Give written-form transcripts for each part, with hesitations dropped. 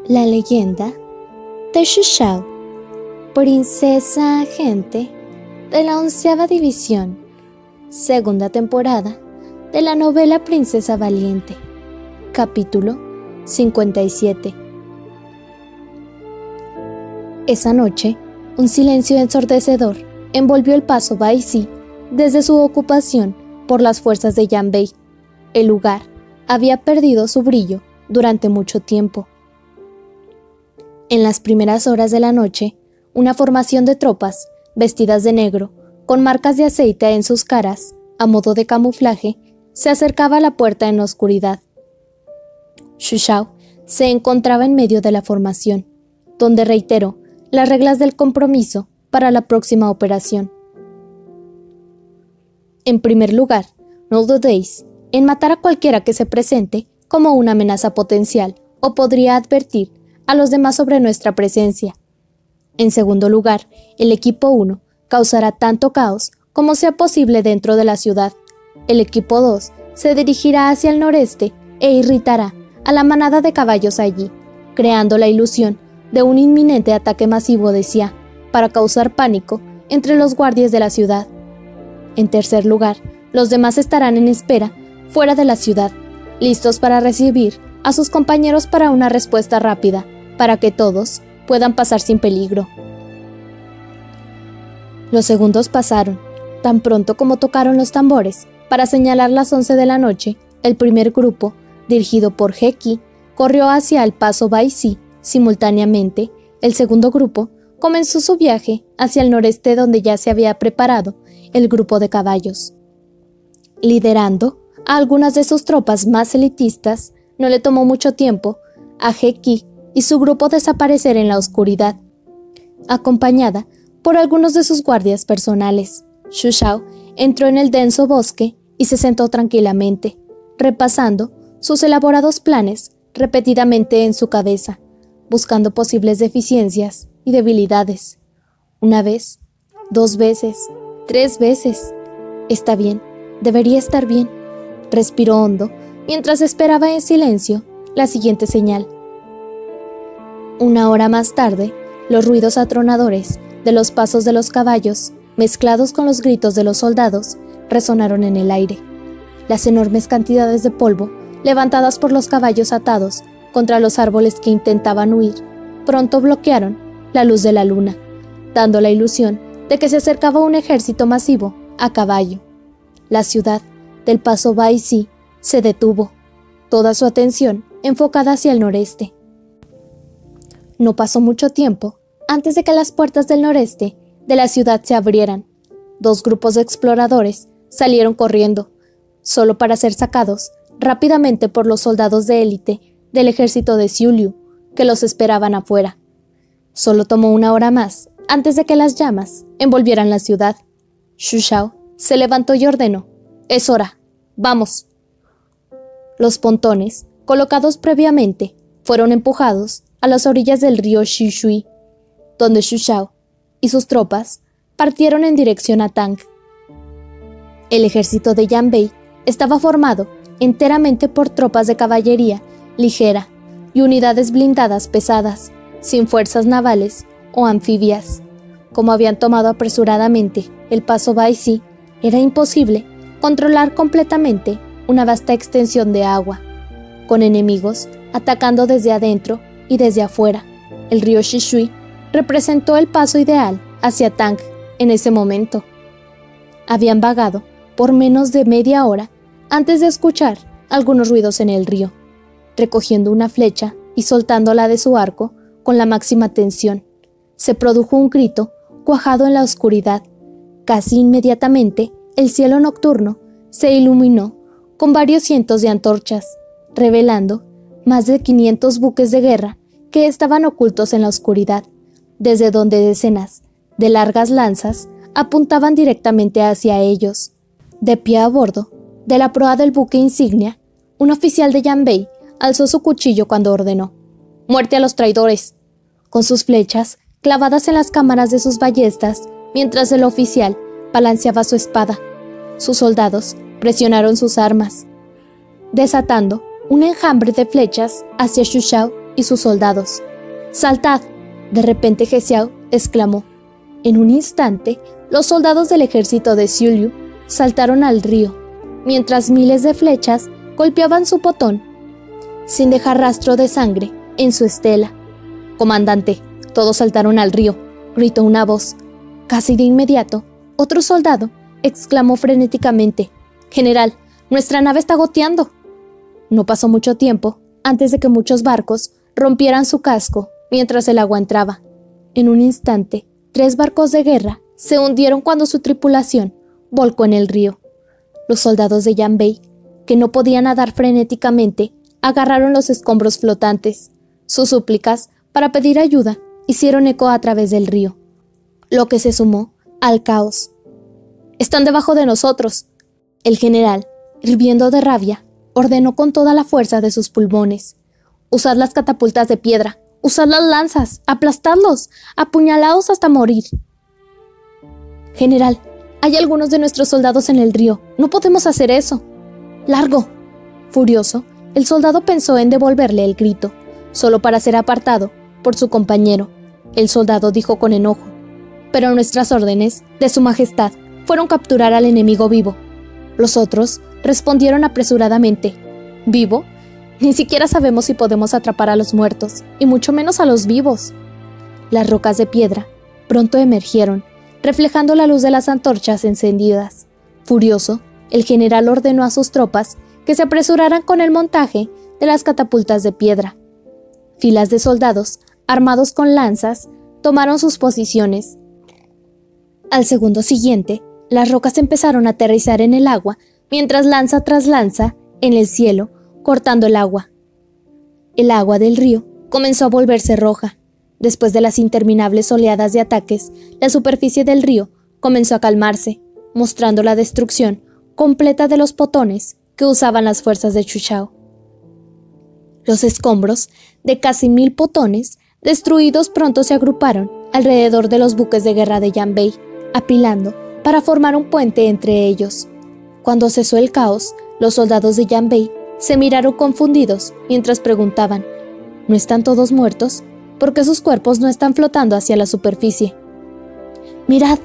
La leyenda de Xu Shao, princesa agente de la 11ª división, segunda temporada de la novela Princesa Valiente, capítulo 57. Esa noche, un silencio ensordecedor envolvió el paso Baizi desde su ocupación por las fuerzas de Yan Bei. El lugar había perdido su brillo durante mucho tiempo. En las primeras horas de la noche, una formación de tropas, vestidas de negro, con marcas de aceite en sus caras, a modo de camuflaje, se acercaba a la puerta en la oscuridad. Xu Shao se encontraba en medio de la formación, donde reiteró las reglas del compromiso para la próxima operación. En primer lugar, no dudéis en matar a cualquiera que se presente como una amenaza potencial o podría advertir a los demás sobre nuestra presencia. En segundo lugar, el equipo 1 causará tanto caos como sea posible dentro de la ciudad. El equipo 2 se dirigirá hacia el noreste e irritará a la manada de caballos allí, creando la ilusión de un inminente ataque masivo de Xia para causar pánico entre los guardias de la ciudad. En tercer lugar, los demás estarán en espera fuera de la ciudad, listos para recibir a sus compañeros para una respuesta rápida, para que todos puedan pasar sin peligro. Los segundos pasaron. Tan pronto como tocaron los tambores para señalar las 11 de la noche, el primer grupo, dirigido por He Qi, corrió hacia el paso Baizi. Simultáneamente, el segundo grupo comenzó su viaje hacia el noreste, donde ya se había preparado el grupo de caballos. Liderando a algunas de sus tropas más elitistas, no le tomó mucho tiempo a He Qi y su grupo desaparecer en la oscuridad, acompañada por algunos de sus guardias personales. Xu Shao entró en el denso bosque y se sentó tranquilamente, repasando sus elaborados planes repetidamente en su cabeza, buscando posibles deficiencias y debilidades. Una vez, 2 veces, 3 veces. Está bien, debería estar bien. Respiró hondo mientras esperaba en silencio la siguiente señal. Una hora más tarde, los ruidos atronadores de los pasos de los caballos, mezclados con los gritos de los soldados, resonaron en el aire. Las enormes cantidades de polvo, levantadas por los caballos atados contra los árboles que intentaban huir, pronto bloquearon la luz de la luna, dando la ilusión de que se acercaba un ejército masivo a caballo. La ciudad del paso Baizi se detuvo, toda su atención enfocada hacia el noreste. No pasó mucho tiempo antes de que las puertas del noreste de la ciudad se abrieran. 2 grupos de exploradores salieron corriendo, solo para ser sacados rápidamente por los soldados de élite del ejército de Xiu Liu, que los esperaban afuera. Solo tomó 1 hora más antes de que las llamas envolvieran la ciudad. Xu Shao se levantó y ordenó: «Es hora, vamos». Los pontones, colocados previamente, fueron empujados a las orillas del río Xishui, donde Xu Shao y sus tropas partieron en dirección a Tang. El ejército de Yan Bei estaba formado enteramente por tropas de caballería ligera y unidades blindadas pesadas, sin fuerzas navales o anfibias. Como habían tomado apresuradamente el paso Baizi, era imposible controlar completamente una vasta extensión de agua, con enemigos atacando desde adentro y desde afuera. El río Xishui representó el paso ideal hacia Tang en ese momento. Habían vagado por menos de media hora antes de escuchar algunos ruidos en el río. Recogiendo una flecha y soltándola de su arco con la máxima tensión, se produjo un grito cuajado en la oscuridad. Casi inmediatamente, el cielo nocturno se iluminó con varios cientos de antorchas, revelando más de 500 buques de guerra que estaban ocultos en la oscuridad, desde donde decenas de largas lanzas apuntaban directamente hacia ellos. De pie a bordo de la proa del buque insignia, un oficial de Yan Bei alzó su cuchillo cuando ordenó: «¡Muerte a los traidores!», con sus flechas clavadas en las cámaras de sus ballestas, mientras el oficial balanceaba su espada. Sus soldados presionaron sus armas, desatando un enjambre de flechas hacia Xu Shao y sus soldados. ¡Saltad!, de repente He Xiao exclamó. En un instante, los soldados del ejército de Zhou Liu saltaron al río, mientras miles de flechas golpeaban su potón, sin dejar rastro de sangre en su estela. «Comandante, todos saltaron al río», gritó una voz. Casi de inmediato, otro soldado exclamó frenéticamente: «General, nuestra nave está goteando». No pasó mucho tiempo antes de que muchos barcos rompieran su casco mientras el agua entraba. En un instante, 3 barcos de guerra se hundieron cuando su tripulación volcó en el río. Los soldados de Yan Bei, que no podían nadar frenéticamente, agarraron los escombros flotantes. Sus súplicas para pedir ayuda hicieron eco a través del río, lo que se sumó al caos. «Están debajo de nosotros». El general, hirviendo de rabia, ordenó con toda la fuerza de sus pulmones: «Usad las catapultas de piedra, usad las lanzas, aplastadlos, apuñalaos hasta morir». «General, hay algunos de nuestros soldados en el río, no podemos hacer eso». «¡Largo!». Furioso, el soldado pensó en devolverle el grito, solo para ser apartado por su compañero. El soldado dijo con enojo: «Pero nuestras órdenes, de su majestad, fueron capturar al enemigo vivo». Los otros respondieron apresuradamente: «¿Vivo? Ni siquiera sabemos si podemos atrapar a los muertos, y mucho menos a los vivos». Las rocas de piedra pronto emergieron, reflejando la luz de las antorchas encendidas. Furioso, el general ordenó a sus tropas que se apresuraran con el montaje de las catapultas de piedra. Filas de soldados, armados con lanzas, tomaron sus posiciones. Al segundo siguiente, las rocas empezaron a aterrizar en el agua, mientras lanza tras lanza, en el cielo, cortando el agua. El agua del río comenzó a volverse roja. Después de las interminables oleadas de ataques, la superficie del río comenzó a calmarse, mostrando la destrucción completa de los potones que usaban las fuerzas de Xu Shao. Los escombros de casi 1000 potones destruidos pronto se agruparon alrededor de los buques de guerra de Yan Bei, apilando para formar un puente entre ellos. Cuando cesó el caos, los soldados de Yan Bei se miraron confundidos mientras preguntaban: ¿no están todos muertos? ¿Por qué sus cuerpos no están flotando hacia la superficie? «¡Mirad!»,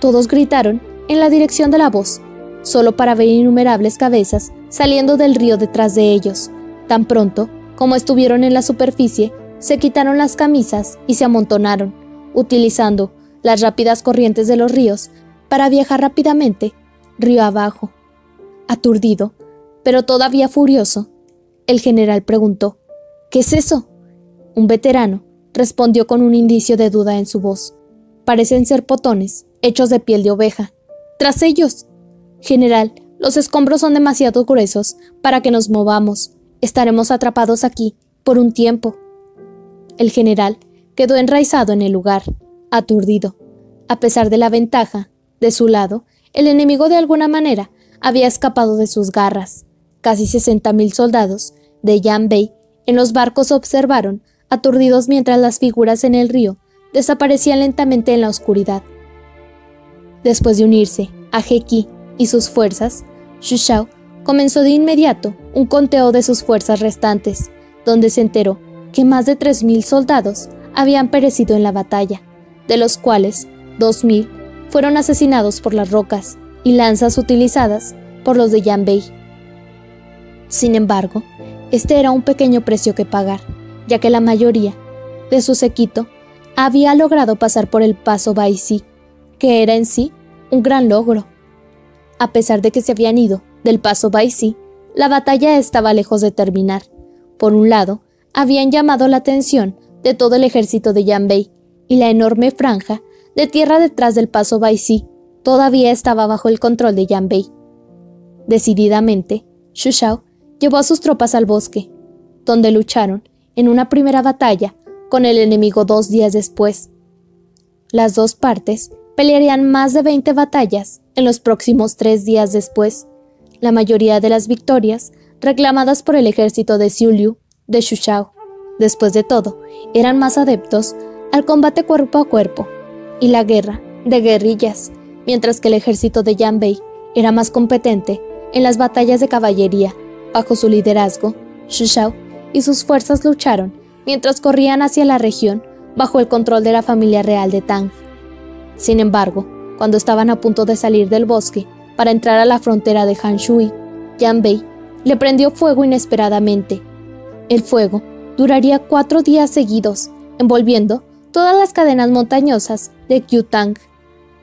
todos gritaron en la dirección de la voz, solo para ver innumerables cabezas saliendo del río detrás de ellos. Tan pronto como estuvieron en la superficie, se quitaron las camisas y se amontonaron, utilizando las rápidas corrientes de los ríos para viajar rápidamente río abajo. Aturdido, pero todavía furioso, el general preguntó: «¿Qué es eso?». Un veterano respondió con un indicio de duda en su voz: «Parecen ser potones hechos de piel de oveja». «¡Tras ellos!». «General, los escombros son demasiado gruesos para que nos movamos. Estaremos atrapados aquí por un tiempo». El general quedó enraizado en el lugar, aturdido. A pesar de la ventaja, de su lado, el enemigo de alguna manera había escapado de sus garras. Casi 60.000 soldados de Yan Bei en los barcos observaron, aturdidos, mientras las figuras en el río desaparecían lentamente en la oscuridad. Después de unirse a He Qi y sus fuerzas, Xu Shao comenzó de inmediato un conteo de sus fuerzas restantes, donde se enteró que más de 3.000 soldados habían perecido en la batalla, de los cuales 2.000 fueron asesinados por las rocas y lanzas utilizadas por los de Yan Bei. Sin embargo, este era un pequeño precio que pagar, ya que la mayoría de su séquito había logrado pasar por el paso Baizi, que era en sí un gran logro. A pesar de que se habían ido del paso Baizi, la batalla estaba lejos de terminar. Por un lado, habían llamado la atención de todo el ejército de Yan Bei, y la enorme franja de tierra detrás del paso Baizi todavía estaba bajo el control de Yan Bei. Decididamente, Xu Shao llevó a sus tropas al bosque, donde lucharon en una primera batalla con el enemigo 2 días después. Las dos partes pelearían más de 20 batallas en los próximos 3 días después, la mayoría de las victorias reclamadas por el ejército de Zhou Liu de Xu Shao. Después de todo, eran más adeptos al combate cuerpo a cuerpo y la guerra de guerrillas, mientras que el ejército de Yan Bei era más competente en las batallas de caballería. Bajo su liderazgo, Xu Shao y sus fuerzas lucharon mientras corrían hacia la región bajo el control de la familia real de Tang. Sin embargo, cuando estaban a punto de salir del bosque para entrar a la frontera de Han Shui, Yan Bei le prendió fuego inesperadamente. El fuego duraría 4 días seguidos, envolviendo todas las cadenas montañosas de Qiutang,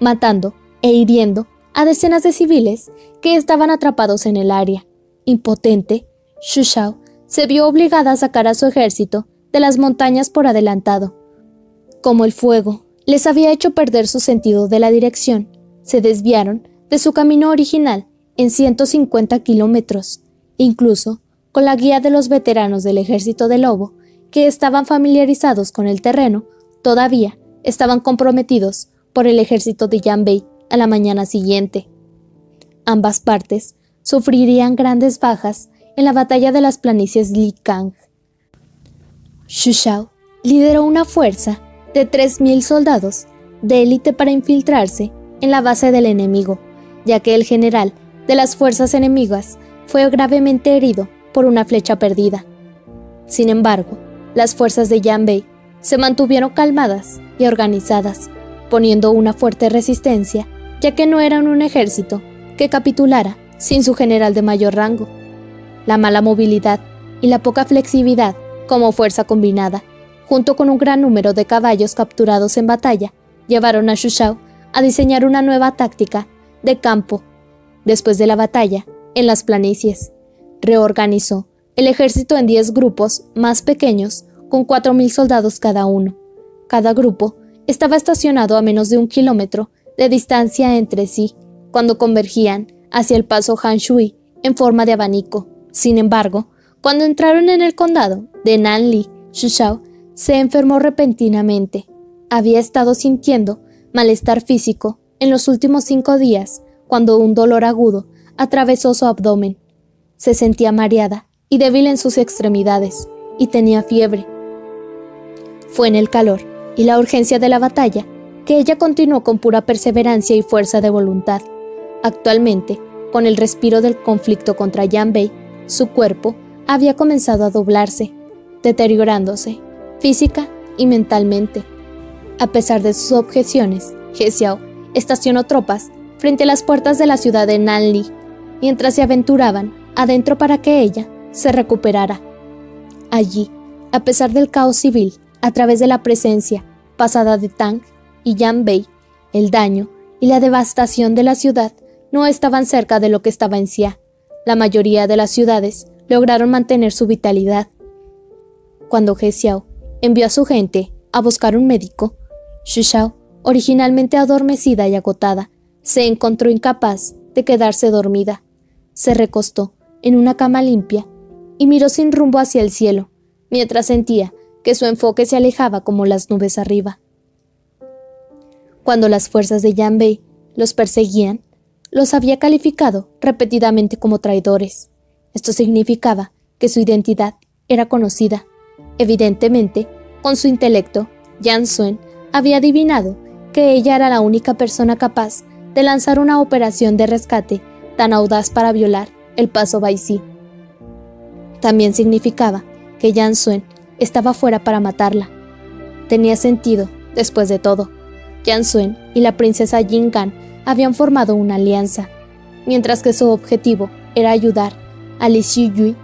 matando e hiriendo a decenas de civiles que estaban atrapados en el área. Impotente, Xu Shao se vio obligada a sacar a su ejército de las montañas por adelantado. Como el fuego les había hecho perder su sentido de la dirección, se desviaron de su camino original en 150 kilómetros, incluso con la guía de los veteranos del ejército de lobo, que estaban familiarizados con el terreno, todavía estaban comprometidos por el ejército de Yan Bei a la mañana siguiente. Ambas partes sufrirían grandes bajas en la batalla de las planicies Likang. Xu Shao lideró una fuerza de 3.000 soldados de élite para infiltrarse en la base del enemigo, ya que el general de las fuerzas enemigas fue gravemente herido por una flecha perdida. Sin embargo, las fuerzas de Yan Bei se mantuvieron calmadas y organizadas, poniendo una fuerte resistencia, ya que no eran un ejército que capitulara sin su general de mayor rango. La mala movilidad y la poca flexibilidad como fuerza combinada, junto con un gran número de caballos capturados en batalla, llevaron a Xu Shao a diseñar una nueva táctica de campo. Después de la batalla, en las planicies, reorganizó el ejército en 10 grupos más pequeños con 4.000 soldados cada uno. Cada grupo estaba estacionado a menos de 1 kilómetro de distancia entre sí cuando convergían hacia el paso Han Shui en forma de abanico. Sin embargo, cuando entraron en el condado de Nanli, Xu Shao se enfermó repentinamente. Había estado sintiendo malestar físico en los últimos 5 días cuando un dolor agudo atravesó su abdomen. Se sentía mareada y débil en sus extremidades y tenía fiebre. Fue en el calor y la urgencia de la batalla que ella continuó con pura perseverancia y fuerza de voluntad. Actualmente, con el respiro del conflicto contra Yan Bei, su cuerpo había comenzado a doblarse, deteriorándose física y mentalmente. A pesar de sus objeciones, He Xiao estacionó tropas frente a las puertas de la ciudad de Nanli, mientras se aventuraban adentro para que ella se recuperara. Allí, a pesar del caos civil, a través de la presencia pasada de Tang y Yan Bei, el daño y la devastación de la ciudad no estaban cerca de lo que estaba en Xia. La mayoría de las ciudades lograron mantener su vitalidad. Cuando He Xiao envió a su gente a buscar un médico, Xu Shao, originalmente adormecida y agotada, se encontró incapaz de quedarse dormida. Se recostó en una cama limpia y miró sin rumbo hacia el cielo, mientras sentía que su enfoque se alejaba como las nubes arriba. Cuando las fuerzas de Yan Bei los perseguían, los había calificado repetidamente como traidores. Esto significaba que su identidad era conocida. Evidentemente, con su intelecto, Yan Xuan había adivinado que ella era la única persona capaz de lanzar una operación de rescate tan audaz para violar el paso Baizi. También significaba que Yan Xuan estaba fuera para matarla. Tenía sentido, después de todo. Yan Xuan y la princesa Jin Gan habían formado una alianza, mientras que su objetivo era ayudar a Li Xiyue.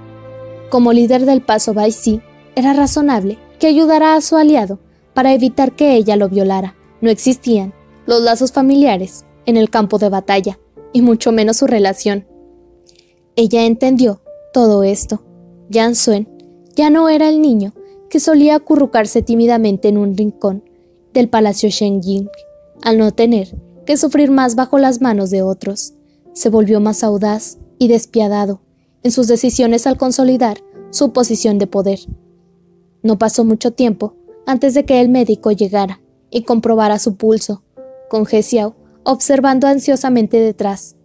Como líder del paso Baizi, era razonable que ayudara a su aliado para evitar que ella lo violara. No existían los lazos familiares en el campo de batalla, y mucho menos su relación. Ella entendió todo esto. Yan Xuan ya no era el niño que solía acurrucarse tímidamente en un rincón del palacio Shenjing, al no tener que sufrir más bajo las manos de otros. Se volvió más audaz y despiadado en sus decisiones al consolidar su posición de poder. No pasó mucho tiempo antes de que el médico llegara y comprobara su pulso, con He Xiao observando ansiosamente detrás.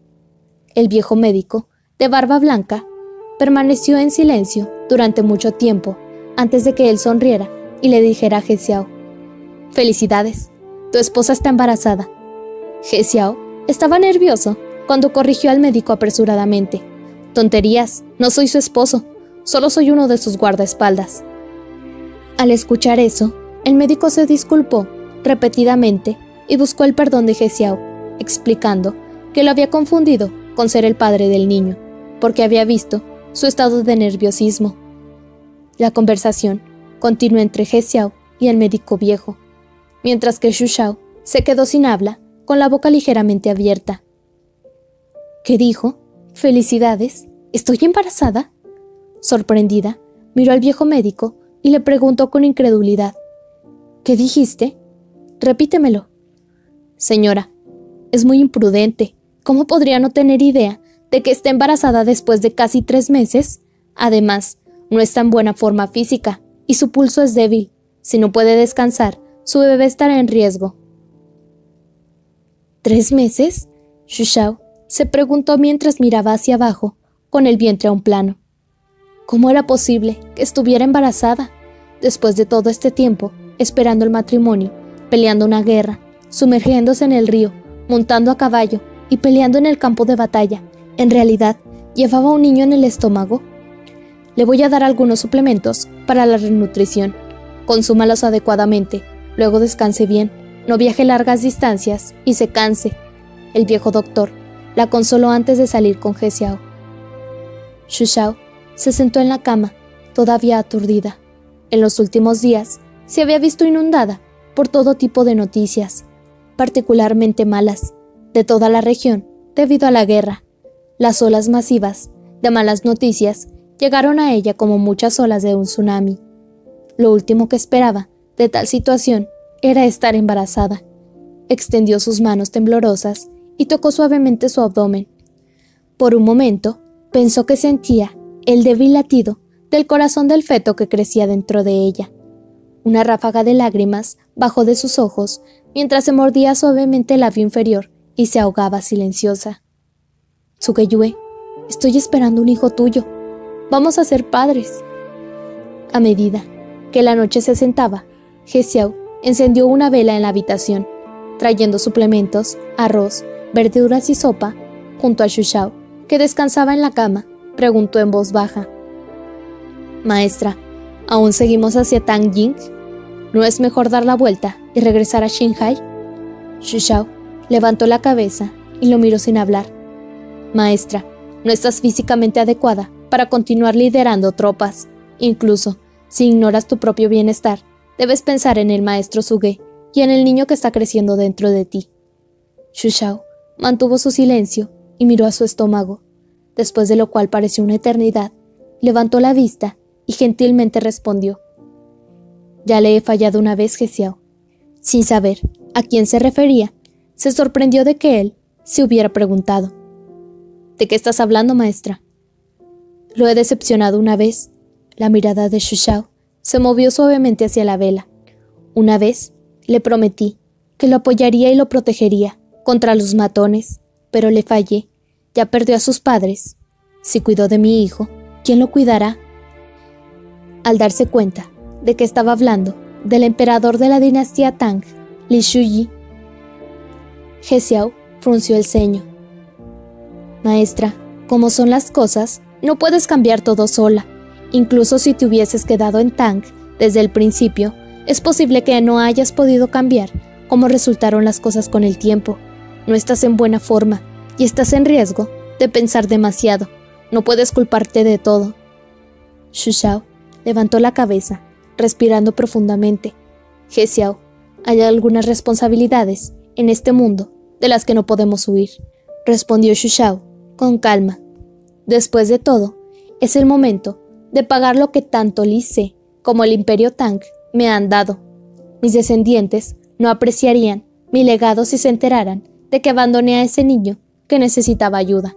El viejo médico, de barba blanca, permaneció en silencio durante mucho tiempo antes de que él sonriera y le dijera a He Xiao: «Felicidades, tu esposa está embarazada». He Xiao estaba nervioso cuando corrigió al médico apresuradamente. «Tonterías, no soy su esposo, solo soy uno de sus guardaespaldas». Al escuchar eso, el médico se disculpó repetidamente y buscó el perdón de He Xiao, explicando que lo había confundido con ser el padre del niño, porque había visto su estado de nerviosismo. La conversación continuó entre He Xiao y el médico viejo, mientras que Xu Shao se quedó sin habla, con la boca ligeramente abierta. ¿Qué dijo? «Felicidades, ¿estoy embarazada?» Sorprendida, miró al viejo médico y le preguntó con incredulidad. «¿Qué dijiste? Repítemelo». «Señora, es muy imprudente. ¿Cómo podría no tener idea de que está embarazada después de casi 3 meses? Además, no está en buena forma física y su pulso es débil. Si no puede descansar, su bebé estará en riesgo». ¿3 meses? Xu Shao se preguntó mientras miraba hacia abajo, con el vientre a un plano. ¿Cómo era posible que estuviera embarazada? Después de todo este tiempo, esperando el matrimonio, peleando una guerra, sumergiéndose en el río, montando a caballo y peleando en el campo de batalla, ¿en realidad llevaba un niño en el estómago? Le voy a dar algunos suplementos para la renutrición. Consúmalos adecuadamente, luego descanse bien, no viaje largas distancias y se canse. El viejo doctor la consoló antes de salir con He Xiao. Xu Shao se sentó en la cama, todavía aturdida. En los últimos días se había visto inundada por todo tipo de noticias, particularmente malas, de toda la región debido a la guerra. Las olas masivas de malas noticias llegaron a ella como muchas olas de un tsunami. Lo último que esperaba de tal situación era estar embarazada. Extendió sus manos temblorosas y tocó suavemente su abdomen. Por un momento, pensó que sentía el débil latido del corazón del feto que crecía dentro de ella. Una ráfaga de lágrimas bajó de sus ojos mientras se mordía suavemente el labio inferior y se ahogaba silenciosa. «Tsukeyue, estoy esperando un hijo tuyo. Vamos a ser padres». A medida que la noche se asentaba, He Xiao encendió una vela en la habitación, trayendo suplementos, arroz, verduras y sopa. Junto a Xu Shao, que descansaba en la cama, preguntó en voz baja. «Maestra, ¿aún seguimos hacia Tangying? ¿No es mejor dar la vuelta y regresar a Xinhai?» Xu Shao levantó la cabeza y lo miró sin hablar. «Maestra, no estás físicamente adecuada para continuar liderando tropas. Incluso, si ignoras tu propio bienestar, debes pensar en el maestro Suge y en el niño que está creciendo dentro de ti». Xu Shao mantuvo su silencio y miró a su estómago, después de lo cual pareció una eternidad. Levantó la vista y gentilmente respondió. «Ya le he fallado una vez, He Xiao». Sin saber a quién se refería, se sorprendió de que él se hubiera preguntado. «¿De qué estás hablando, maestra?» «Lo he decepcionado una vez». La mirada de Xu Shao se movió suavemente hacia la vela. «Una vez le prometí que lo apoyaría y lo protegería contra los matones, pero le fallé. Ya perdió a sus padres. Si cuidó de mi hijo, ¿quién lo cuidará?» Al darse cuenta de que estaba hablando del emperador de la dinastía Tang, Li Shuyi, He Xiao frunció el ceño. «Maestra, como son las cosas, no puedes cambiar todo sola. Incluso si te hubieses quedado en Tang desde el principio, es posible que no hayas podido cambiar cómo resultaron las cosas con el tiempo. No estás en buena forma y estás en riesgo de pensar demasiado. No puedes culparte de todo». Xu Shao levantó la cabeza, respirando profundamente. «He Xiao, hay algunas responsabilidades en este mundo de las que no podemos huir», respondió Xu Shao con calma. «Después de todo, es el momento de pagar lo que tanto Li Se como el Imperio Tang me han dado. Mis descendientes no apreciarían mi legado si se enteraran de que abandoné a ese niño que necesitaba ayuda».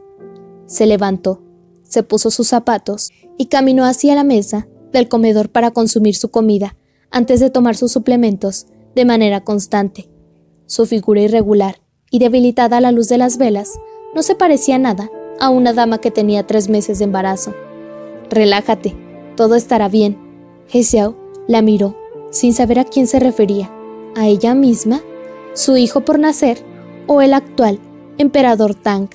Se levantó, se puso sus zapatos y caminó hacia la mesa del comedor para consumir su comida antes de tomar sus suplementos de manera constante. Su figura irregular y debilitada a la luz de las velas no se parecía nada a una dama que tenía 3 meses de embarazo. «Relájate, todo estará bien». He Xiao la miró, sin saber a quién se refería, ¿a ella misma, su hijo por nacer o el actual emperador Tang?